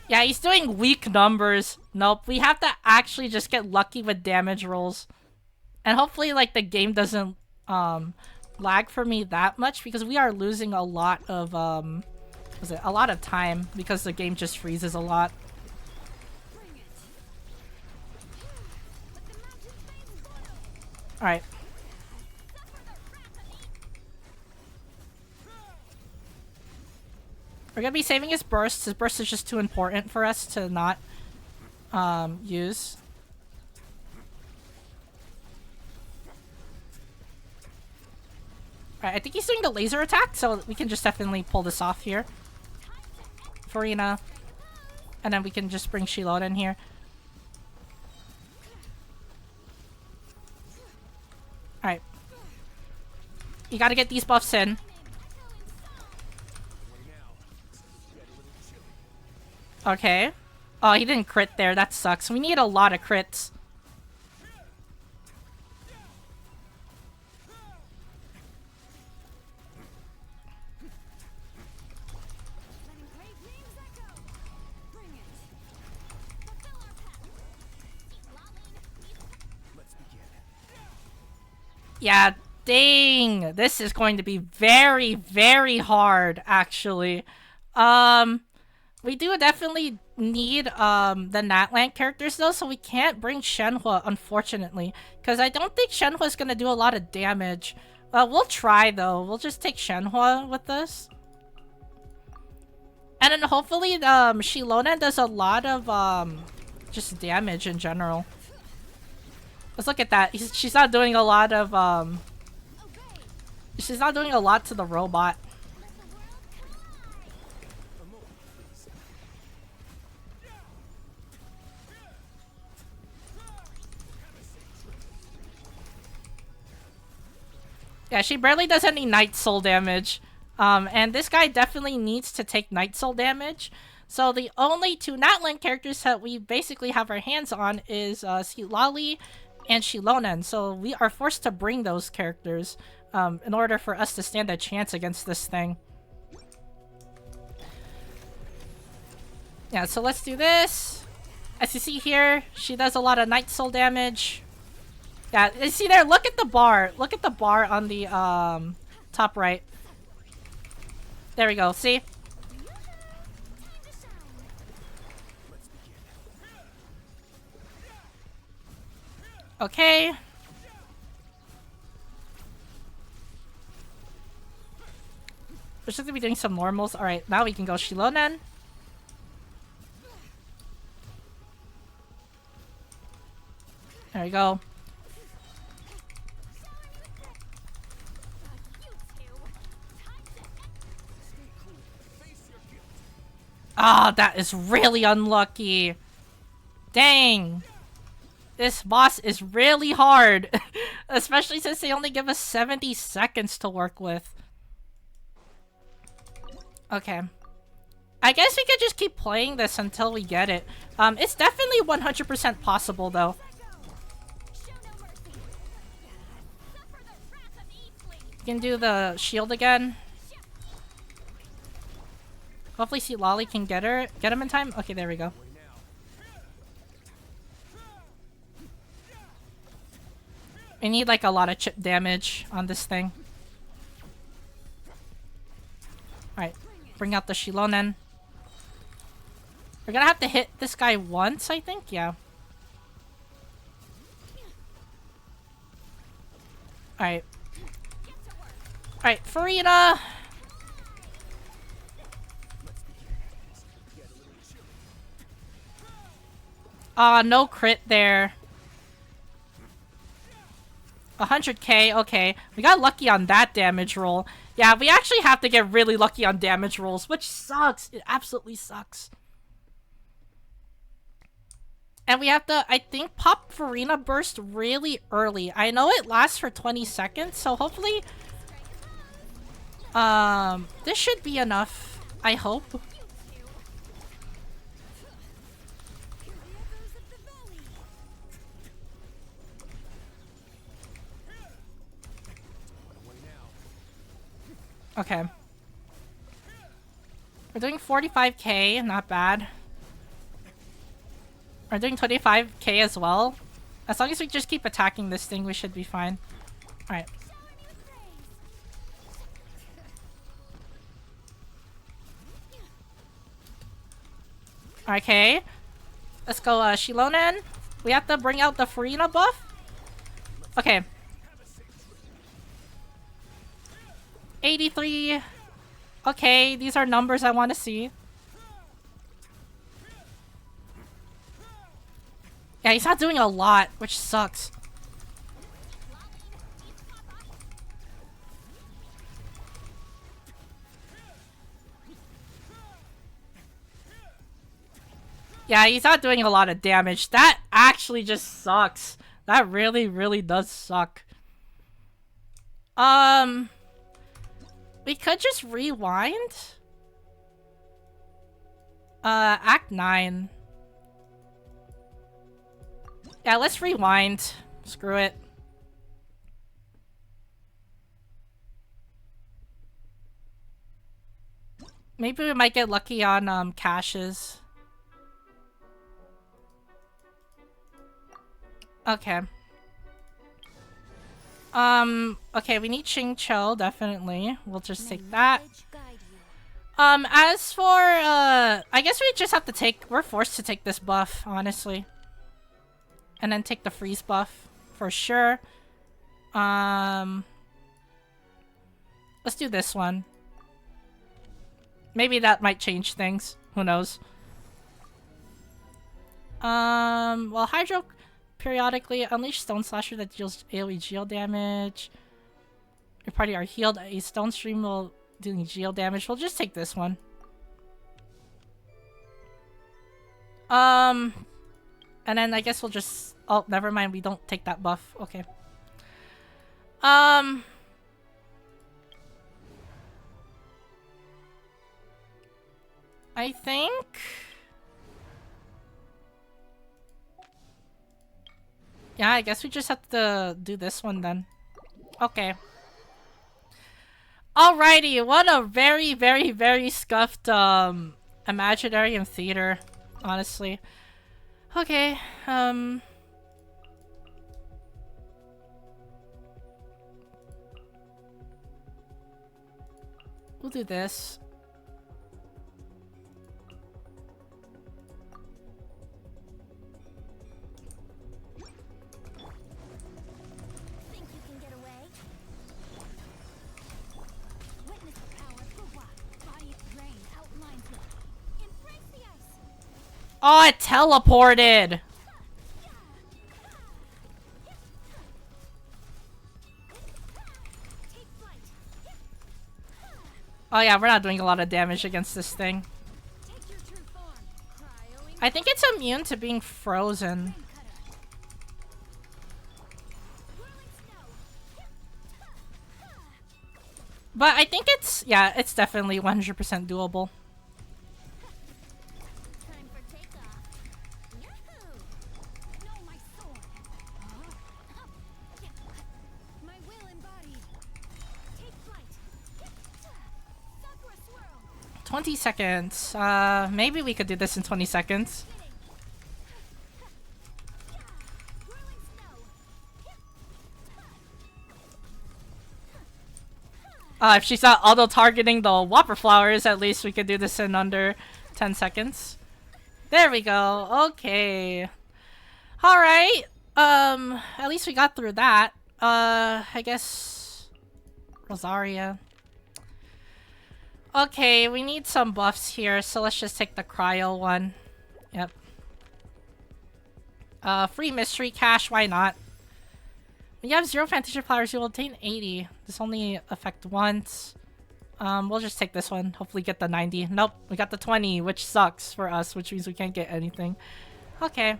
Yeah, he's doing weak numbers. Nope, we have to actually just get lucky with damage rolls. And hopefully, like, the game doesn't, lag for me that much because we are losing a lot of a lot of time because the game just freezes a lot. All right. We're gonna be saving his burst. His burst is just too important for us to not use. Alright, I think he's doing the laser attack, so we can just definitely pull this off here. Farina. And then we can just bring Shilon in here. Alright. You gotta get these buffs in. Okay. Oh, he didn't crit there. That sucks. We need a lot of crits. Yeah, dang. This is going to be very, very hard, actually. We do definitely need, the Natland characters, though, so we can't bring Shenhua, unfortunately. Because I don't think Shenhua's gonna do a lot of damage. We'll try, though. We'll just take Shenhua with us. And then hopefully, Shilona does a lot of, just damage in general. Let's look at that. She's not doing a lot of, she's not doing a lot to the robot. Yeah, she barely does any Night Soul damage. And this guy definitely needs to take Night Soul damage. So the only two Natland characters that we basically have our hands on is Silali and Shilonen. So we are forced to bring those characters in order for us to stand a chance against this thing. Yeah, so let's do this. As you see here, she does a lot of Night Soul damage. Yeah, you see there, look at the bar. Look at the bar on the top right. There we go, see? Okay. We're just gonna be doing some normals. Alright, now we can go Shilonen. There we go. Ah, that is really unlucky. Dang. This boss is really hard. Especially since they only give us 70 seconds to work with. Okay. I guess we could just keep playing this until we get it. It's definitely 100% possible, though. You can do the shield again. Hopefully see Lolly can get him in time. Okay, there we go. We need like a lot of chip damage on this thing. Alright, bring out the Shilonen. We're gonna have to hit this guy once, I think? Yeah. Alright. Alright, Farina! Aw, no crit there. 100k, okay. We got lucky on that damage roll. Yeah, we actually have to get really lucky on damage rolls, which sucks. It absolutely sucks. And we have to, I think, pop Farina Burst really early. I know it lasts for 20 seconds, so hopefully... this should be enough. I hope. Okay. We're doing 45k, not bad. We're doing 25k as well. As long as we just keep attacking this thing, we should be fine. Alright. Okay. Let's go, Shilonen. We have to bring out the Farina buff. Okay. 83. Okay, these are numbers I want to see. Yeah, he's not doing a lot, which sucks. Yeah, he's not doing a lot of damage. That actually just sucks. That really, really does suck. We could just rewind. Act 9. Yeah, let's rewind. Screw it. Maybe we might get lucky on, caches. Okay. Okay, we need Xingqiu, definitely. We'll just take that. As for, I guess we just have to take, we're forced to take this buff, honestly. And then take the freeze buff, for sure. Let's do this one. Maybe that might change things. Who knows? Well, Hydro periodically unleash Stone Slasher that deals AoE geo damage. Your party are healed. A Stone Stream will do geo damage. We'll just take this one. And then I guess we'll just... Oh, never mind. We don't take that buff. Okay. I think... Yeah, I guess we just have to do this one then. Okay. Alrighty, what a very, very, very scuffed, Imaginarium Theater, honestly. Okay, we'll do this. Oh, it teleported! Oh yeah, we're not doing a lot of damage against this thing. I think it's immune to being frozen. But I think it's, yeah, it's definitely 100% doable. $20 seconds. Maybe we could do this in 20 seconds. If she's not auto-targeting the Whopper Flowers, at least we could do this in under 10 seconds. There we go. Okay. Alright. At least we got through that. I guess... Rosaria. Okay, we need some buffs here, so let's just take the Cryo one. Yep. Free Mystery Cache, why not? When you have 0 Fantasia Flowers, you will obtain 80. This only affect once. We'll just take this one. Hopefully get the 90. Nope, we got the 20, which sucks for us, which means we can't get anything. Okay.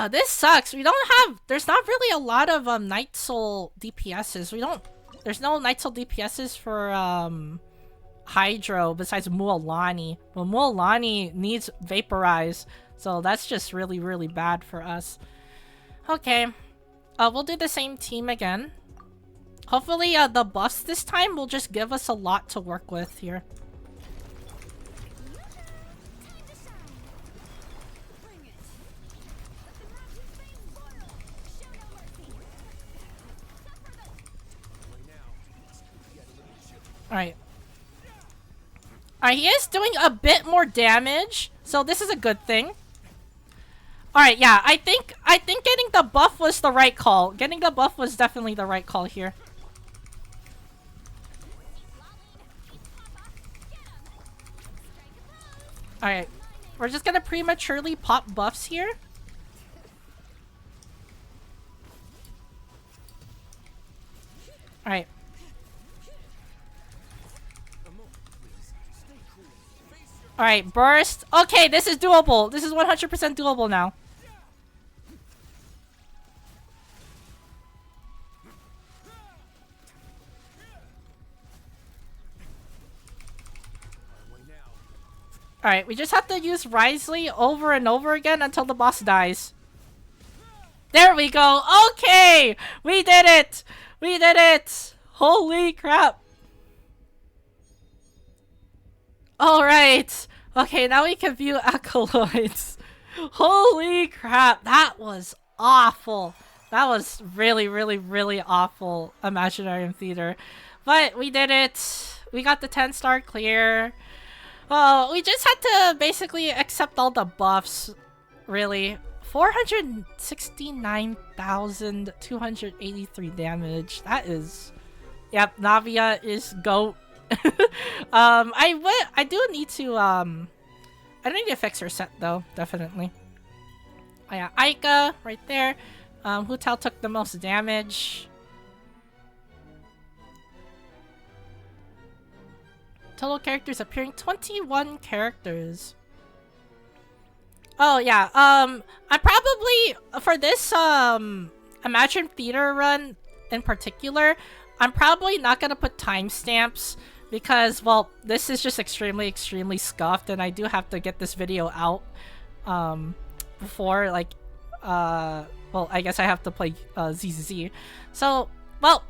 This sucks. We don't have... There's not really a lot of, Night Soul DPSs. We don't... There's no Night Soul DPSs for, Hydro besides Mualani. But Mualani needs Vaporize, so that's just really, really bad for us. Okay. We'll do the same team again. Hopefully, the buffs this time will just give us a lot to work with here. Alright. Alright, he is doing a bit more damage, so this is a good thing. Alright, yeah, I think getting the buff was the right call. Getting the buff was definitely the right call here. Alright, we're just gonna prematurely pop buffs here. Alright. Alright, burst. Okay, this is doable. This is 100% doable now. Alright, we just have to use Risley over and over again until the boss dies. There we go! Okay! We did it! We did it! Holy crap! Alright! Okay, now we can view Acolytes. Holy crap, that was awful. That was really, really, really awful, Imaginarium Theater. But we did it. We got the 10-star clear. Oh, we just had to basically accept all the buffs, really. 469,283 damage. That is... Yep, Navia is GOAT. I do need to, I don't need to fix her set, though, definitely. Oh yeah, Aika, right there. Hutel took the most damage. Total characters appearing, 21 characters. Oh yeah, I probably, for this, Imaginarium Theater run in particular, I'm probably not gonna put timestamps because, well, this is just extremely, extremely scuffed and I do have to get this video out, before, like, well, I guess I have to play, ZZZ. So, well,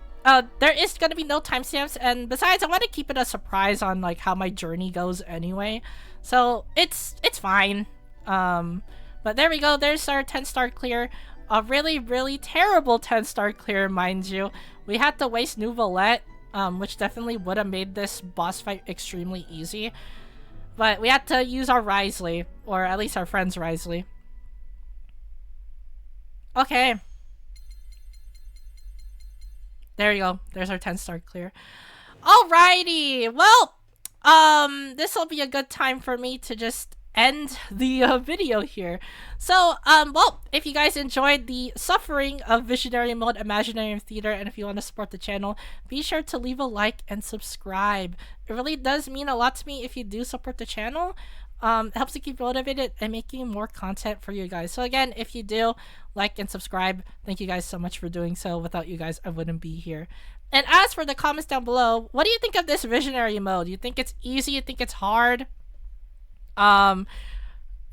there is gonna be no timestamps, and besides, I want to keep it a surprise on like how my journey goes anyway. So it's fine. But there we go. There's our 10-star clear. A really, really terrible 10-star clear, mind you. We had to waste Nouvelette, which definitely would have made this boss fight extremely easy. But we had to use our Risley, or at least our friend's Risley. Okay. There you go. There's our 10-star clear. Alrighty. Well, this will be a good time for me to just end the video here. So, well, if you guys enjoyed the suffering of Visionary Mode Imaginarium Theater, and if you want to support the channel, be sure to leave a like and subscribe. It really does mean a lot to me if you do support the channel. It helps to keep motivated and making more content for you guys. So again, if you do like and subscribe, thank you guys so much for doing so. Without you guys, I wouldn't be here. And as for the comments down below, what do you think of this Visionary Mode? You think it's easy? You think it's hard? Do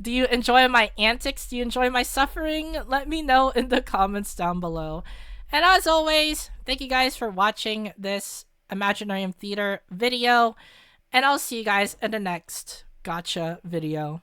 you enjoy my antics? Do you enjoy my suffering? Let me know in the comments down below. And as always, thank you guys for watching this Imaginarium Theater video. And I'll see you guys in the next Gotcha video.